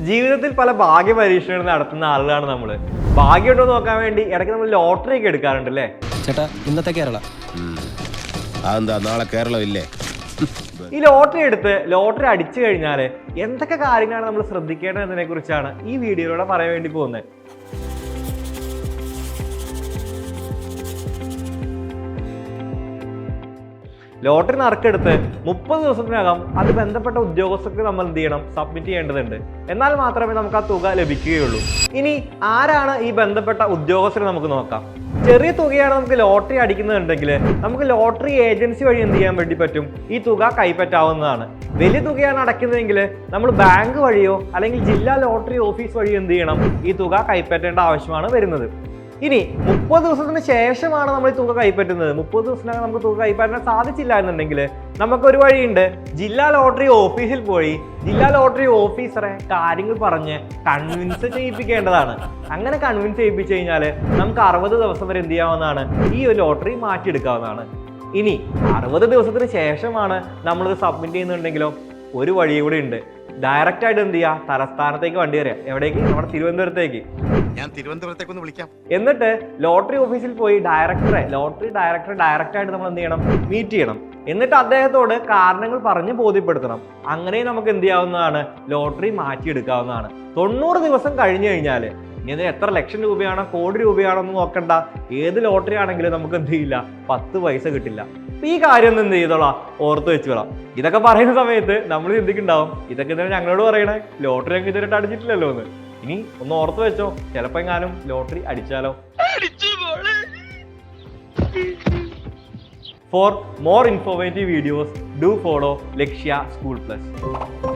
ജീവിതത്തിൽ പല ഭാഗ്യ പരീക്ഷണങ്ങൾ നടത്തുന്ന ആളുകളാണ് നമ്മൾ. ഭാഗ്യമുണ്ടോ നോക്കാൻ വേണ്ടി ഇടയ്ക്ക് നമ്മൾ ലോട്ടറി ഒക്കെ എടുക്കാറുണ്ട് അല്ലേ ചേട്ടാ? ഇന്നത്തെ കേരള അതെന്താ നാളെ കേരളം ഇല്ലേ? ഈ ലോട്ടറി എടുത്ത് ലോട്ടറി അടിച്ചു കഴിഞ്ഞാൽ എന്തൊക്കെ കാര്യങ്ങളാണ് നമ്മൾ ശ്രദ്ധിക്കേണ്ടത് എന്നതിനെ കുറിച്ചാണ് ഈ വീഡിയോയിലൂടെ പറയാൻ വേണ്ടി പോകുന്നത്. ലോട്ടറി നറുക്കെടുത്ത് 30 ദിവസത്തിനകം അത് ബന്ധപ്പെട്ട ഉദ്യോഗസ്ഥർക്ക് നമ്മൾ എന്ത് ചെയ്യണം? സബ്മിറ്റ് ചെയ്യേണ്ടതുണ്ട്. എന്നാൽ മാത്രമേ നമുക്ക് ആ തുക ലഭിക്കുകയുള്ളൂ. ഇനി ആരാണ് ഈ ബന്ധപ്പെട്ട ഉദ്യോഗസ്ഥരെ നമുക്ക് നോക്കാം. ചെറിയ തുകയാണ് നമുക്ക് ലോട്ടറി അടിക്കുന്നുണ്ടെങ്കിൽ നമുക്ക് ലോട്ടറി ഏജൻസി വഴി എന്ത് ചെയ്യാൻ വേണ്ടി പറ്റും? ഈ തുക കൈപ്പറ്റാവുന്നതാണ്. വലിയ തുകയാണ് അടയ്ക്കുന്നതെങ്കിൽ നമ്മൾ ബാങ്ക് വഴിയോ അല്ലെങ്കിൽ ജില്ലാ ലോട്ടറി ഓഫീസ് വഴിയോ എന്ത് ചെയ്യണം? ഈ തുക കൈപ്പറ്റേണ്ട ആവശ്യമാണ് വരുന്നത്. ഇനി 30 ദിവസത്തിന് ശേഷമാണ് നമ്മൾ ഈ തുക കൈപ്പറ്റുന്നത്. 30 ദിവസത്തിനകം നമുക്ക് തുക കൈപ്പറ്റാൻ സാധിച്ചില്ല എന്നുണ്ടെങ്കിൽ നമുക്കൊരു വഴിയുണ്ട്. ജില്ലാ ലോട്ടറി ഓഫീസിൽ പോയി ജില്ലാ ലോട്ടറി ഓഫീസറെ കാര്യങ്ങൾ പറഞ്ഞ് കൺവിൻസ് ചെയ്യിപ്പിക്കേണ്ടതാണ്. അങ്ങനെ കൺവിൻസ് ചെയ്യിപ്പിച്ചു കഴിഞ്ഞാൽ നമുക്ക് 60 ദിവസം വരെ എന്ത് ചെയ്യാവുന്നതാണ്? ഈ ഒരു ലോട്ടറി മാറ്റിയെടുക്കാവുന്നതാണ്. ഇനി 60 ദിവസത്തിന് ശേഷമാണ് നമ്മളിത് സബ്മിറ്റ് ചെയ്യുന്നുണ്ടെങ്കിലോ ഒരു വഴി കൂടി ഉണ്ട്. ഡയറക്റ്റ് ആയിട്ട് എന്ത് ചെയ്യുക? തലസ്ഥാനത്തേക്ക് വണ്ടി കയറുക. എവിടേക്ക്? നമ്മുടെ തിരുവനന്തപുരത്തേക്ക്. ഞാൻ തിരുവനന്തപുരത്തേക്ക് ഒന്ന് വിളിക്കാം. എന്നിട്ട് ലോട്ടറി ഓഫീസിൽ പോയി ലോട്ടറി ഡയറക്ടറെ ഡയറക്റ്റ് ആയിട്ട് നമ്മൾ എന്ത് ചെയ്യണം? മീറ്റ് ചെയ്യണം. എന്നിട്ട് അദ്ദേഹത്തോട് കാരണങ്ങൾ പറഞ്ഞ് ബോധ്യപ്പെടുത്തണം. അങ്ങനെ നമുക്ക് എന്ത് ചെയ്യാവുന്നതാണ്? ലോട്ടറി മാറ്റിയെടുക്കാവുന്നതാണ്. 90 ദിവസം കഴിഞ്ഞു കഴിഞ്ഞാൽ ഇനി എത്ര ലക്ഷം രൂപയാണോ കോടി രൂപയാണോ എന്ന് നോക്കണ്ട. ഏത് ലോട്ടറി ആണെങ്കിലും നമുക്ക് എന്ത് ചെയ്യില്ല? 10 പൈസ കിട്ടില്ല. ഈ കാര്യം ഒന്ന് എന്ത് ചെയ്തോളാം? ഓർത്ത് വെച്ചോളാം. ഇതൊക്കെ പറയുന്ന സമയത്ത് നമ്മൾ ചിന്തിക്കുന്നുണ്ടാവും, ഇതൊക്കെ തന്നെ ഞങ്ങളോട് പറയണേ, ലോട്ടറി ഞങ്ങൾക്ക് ഇതുവരെ അടിച്ചിട്ടില്ലല്ലോ എന്ന്. ഇനി ഒന്ന് ഓർത്ത് വെച്ചോ, ചിലപ്പോ എങ്ങാനും lottery അടിച്ചാലോ. For more informative videos, do follow Lakshya School Plus.